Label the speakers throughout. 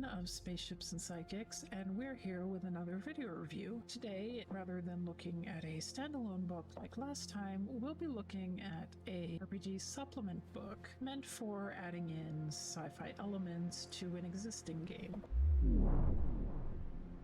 Speaker 1: Ryan of Spaceships and Psychics, and we're here with another video review. Today, rather than looking at a standalone book like last time, we'll be looking at a RPG supplement book meant for adding in sci-fi elements to an existing game.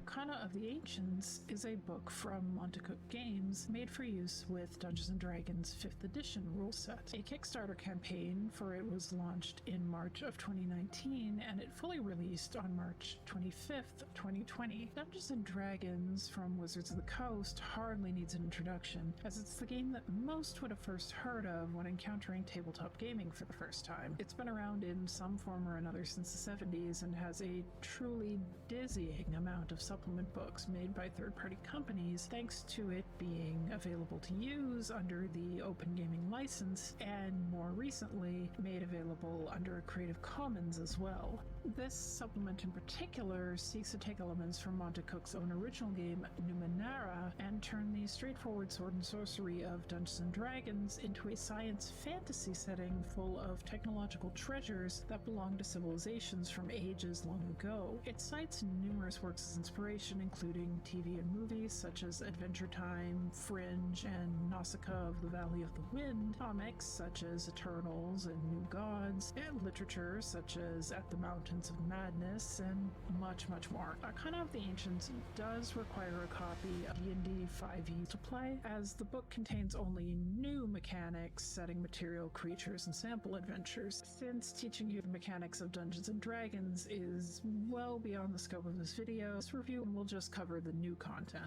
Speaker 1: Arcana of the Ancients is a book from Monte Cook Games made for use with Dungeons & Dragons 5th edition rule set. A Kickstarter campaign for it was launched in March of 2019 and it fully released on March 25th, 2020. Dungeons & Dragons from Wizards of the Coast hardly needs an introduction, as it's the game that most would have first heard of when encountering tabletop gaming for the first time. It's been around in some form or another since the 70s and has a truly dizzying amount of supplement books made by third-party companies, thanks to it being available to use under the Open Gaming license and more recently made available under a Creative Commons as well. This supplement in particular seeks to take elements from Monte Cook's own original game Numenera and turn the straightforward sword and sorcery of Dungeons & Dragons into a science fantasy setting full of technological treasures that belong to civilizations from ages long ago. It cites numerous works as inspiration, including TV and movies such as Adventure Time, Fringe, and Nausicaa of the Valley of the Wind, comics such as Eternals and New Gods, and literature such as At the Mountains of Madness, and much, much more. Arcana of the Ancients does require a copy of D&D 5e to play, as the book contains only new mechanics, setting material, creatures, and sample adventures. Since teaching you the mechanics of Dungeons & Dragons is well beyond the scope of this video, this review will just cover the new content.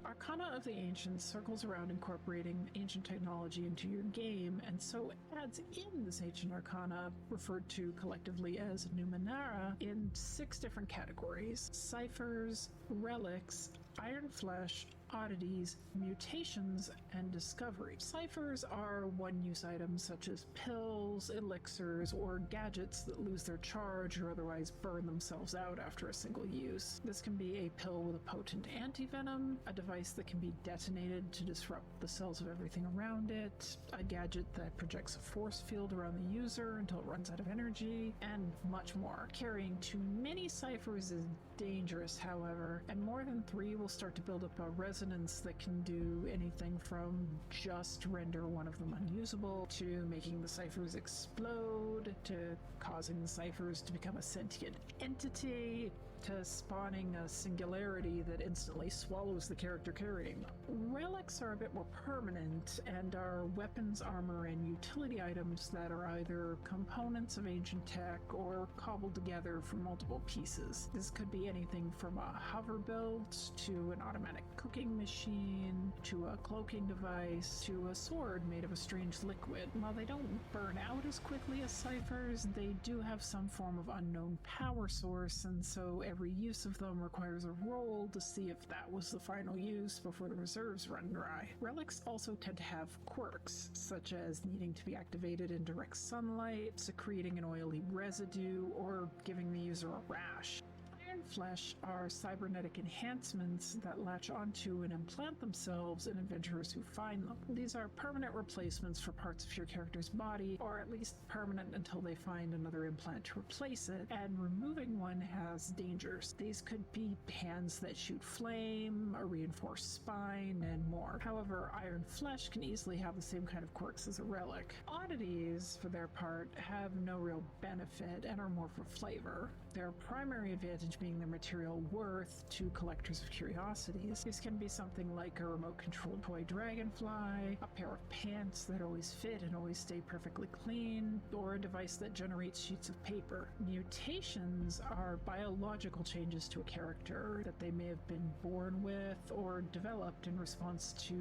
Speaker 1: Arcana of the Ancients circles around incorporating ancient technology into your game, and so adds in this ancient arcana, referred to collectively as Numenera, in 6 different categories: ciphers, relics, iron flesh, oddities, mutations, and discovery. Ciphers are one-use items such as pills, elixirs, or gadgets that lose their charge or otherwise burn themselves out after a single use. This can be a pill with a potent antivenom, a device that can be detonated to disrupt the cells of everything around it, a gadget that projects a force field around the user until it runs out of energy, and much more. Carrying too many ciphers is dangerous, however, and more than 3 will start to build up a resonance that can do anything from just render one of them unusable, to making the ciphers explode, to causing the ciphers to become a sentient entity, to spawning a singularity that instantly swallows the character carrying them. Relics are a bit more permanent and are weapons, armor, and utility items that are either components of ancient tech or cobbled together from multiple pieces. This could be anything from a hover belt to an automatic cooking machine to a cloaking device to a sword made of a strange liquid. While they don't burn out as quickly as ciphers, they do have some form of unknown power source, and so every use of them requires a roll to see if that was the final use before the reserves run dry. Relics also tend to have quirks, such as needing to be activated in direct sunlight, secreting an oily residue, or giving the user a rash. Iron flesh are cybernetic enhancements that latch onto and implant themselves in adventurers who find them. These are permanent replacements for parts of your character's body, or at least permanent until they find another implant to replace it, and removing one has dangers. These could be hands that shoot flame, a reinforced spine, and more. However, iron flesh can easily have the same kind of quirks as a relic. Oddities, for their part, have no real benefit and are more for flavor. Their primary advantage being their material worth to collectors of curiosities. These can be something like a remote-controlled toy dragonfly, a pair of pants that always fit and always stay perfectly clean, or a device that generates sheets of paper. Mutations are biological changes to a character that they may have been born with or developed in response to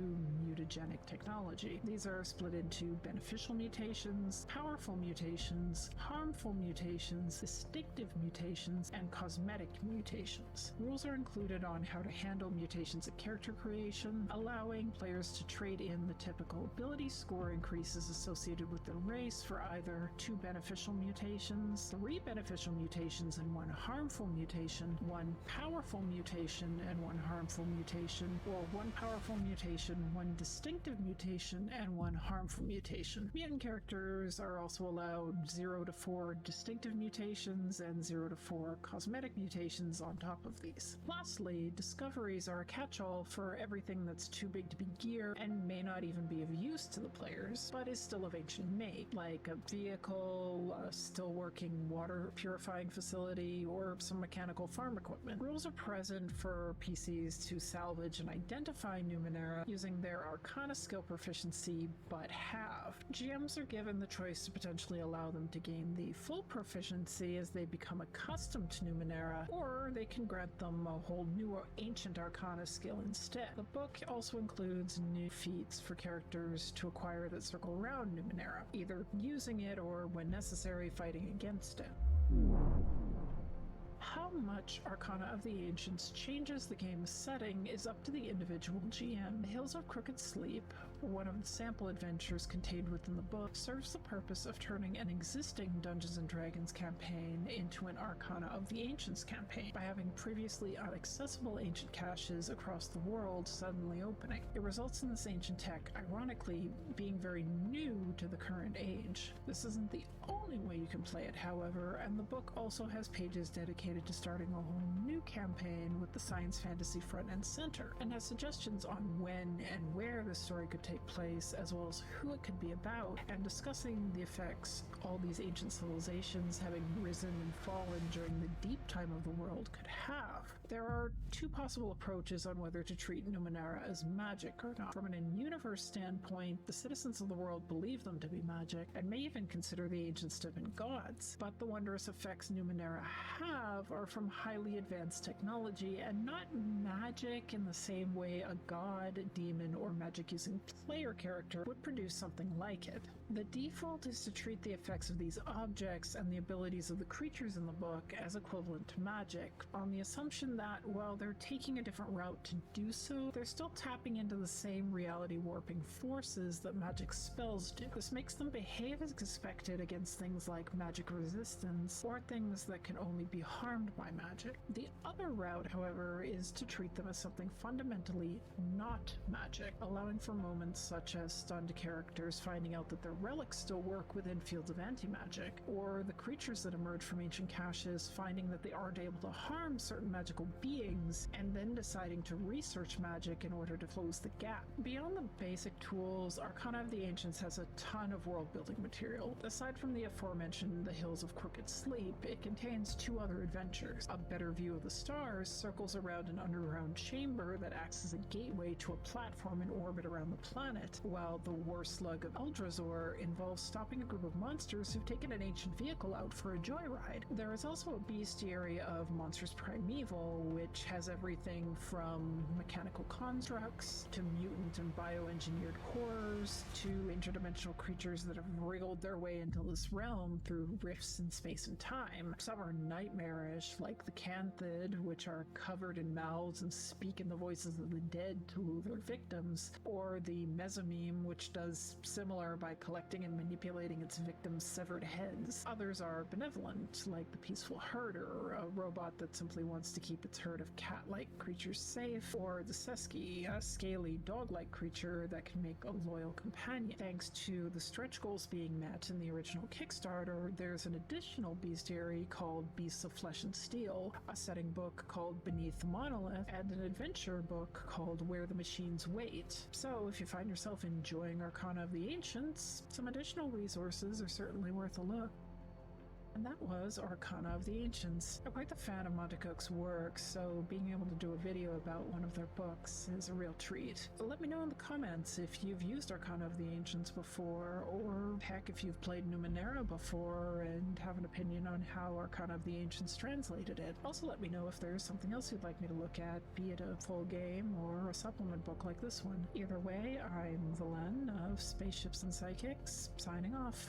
Speaker 1: mutagenic technology. These are split into beneficial mutations, powerful mutations, harmful mutations, distinctive mutations, and cosmetic predict mutations. Rules are included on how to handle mutations at character creation, allowing players to trade in the typical ability score increases associated with their race for either 2 beneficial mutations, 3 beneficial mutations and 1 harmful mutation, 1 powerful mutation and 1 harmful mutation, or 1 powerful mutation, 1 distinctive mutation, and 1 harmful mutation. Mutant characters are also allowed 0 to 4 distinctive mutations and 0 to 4 cosmetic mutations on top of these. Lastly, discoveries are a catch-all for everything that's too big to be gear and may not even be of use to the players, but is still of ancient make, like a vehicle, a still working water purifying facility, or some mechanical farm equipment. Rules are present for PCs to salvage and identify Numenera using their Arcana skill proficiency, but halved. GMs are given the choice to potentially allow them to gain the full proficiency as they become accustomed to Numenera, or they can grant them a whole new ancient Arcana skill instead. The book also includes new feats for characters to acquire that circle around Numenera, either using it or, when necessary, fighting against it. How much Arcana of the Ancients changes the game's setting is up to the individual GM. The Hills of Crooked Sleep, one of the sample adventures contained within the book, serves the purpose of turning an existing Dungeons & Dragons campaign into an Arcana of the Ancients campaign by having previously inaccessible ancient caches across the world suddenly opening. It results in this ancient tech, ironically, being very new to the current age. This isn't the only way you can play it, however, and the book also has pages dedicated to starting a whole new campaign with the science fantasy front and center, and has suggestions on when and where the story could take place, as well as who it could be about, and discussing the effects all these ancient civilizations, having risen and fallen during the deep time of the world, could have. There are 2 possible approaches on whether to treat Numenera as magic or not. From an in-universe standpoint, the citizens of the world believe them to be magic, and may even consider the ancients to have been gods, but the wondrous effects Numenera have are from highly advanced technology, and not magic in the same way a god, demon, or magic-using player character would produce something like it. The default is to treat the effects of these objects and the abilities of the creatures in the book as equivalent to magic, on the assumption that while they're taking a different route to do so, they're still tapping into the same reality-warping forces that magic spells do. This makes them behave as expected against things like magic resistance, or things that can only be harmed by magic. The other route, however, is to treat them as something fundamentally not magic, allowing for moments such as stunned characters finding out that their relics still work within fields of anti-magic, or the creatures that emerge from ancient caches finding that they aren't able to harm certain magical beings, and then deciding to research magic in order to close the gap. Beyond the basic tools, Arcana of the Ancients has a ton of world-building material. Aside from the aforementioned The Hills of Crooked Sleep, it contains 2 other adventures. A Better View of the Stars circles around an underground chamber that acts as a gateway to a platform in orbit around the planet, while The War Slug of Eldrazor involves stopping a group of monsters who've taken an ancient vehicle out for a joyride. There is also a bestiary of Monsters Primeval, which has everything from mechanical constructs to mutant and bioengineered horrors to interdimensional creatures that have wriggled their way into this realm through rifts in space and time. Some are nightmarish, like the Canthid, which are covered in mouths and speak in the voices of the dead to lure their victims, or the Mesomeme, which does similar by collecting and manipulating its victims' severed heads. Others are benevolent, like the Peaceful Herder, a robot that simply wants to keep its herd of cat-like creatures safe, or the Seski, a scaly dog-like creature that can make a loyal companion. Thanks to the stretch goals being met in the original Kickstarter, there's an additional bestiary called Beasts of Flesh and Steel, a setting book called Beneath the Monolith, and an adventure book called Where the Machines Wait. So if you find yourself enjoying Arcana of the Ancients, some additional resources are certainly worth a look. And that was Arcana of the Ancients. I'm quite the fan of Monte Cook's work, so being able to do a video about one of their books is a real treat. Let me know in the comments if you've used Arcana of the Ancients before, or heck, if you've played Numenera before and have an opinion on how Arcana of the Ancients translated it. Also let me know if there's something else you'd like me to look at, be it a full game or a supplement book like this one. Either way, I'm Valen of Spaceships and Psychics, signing off.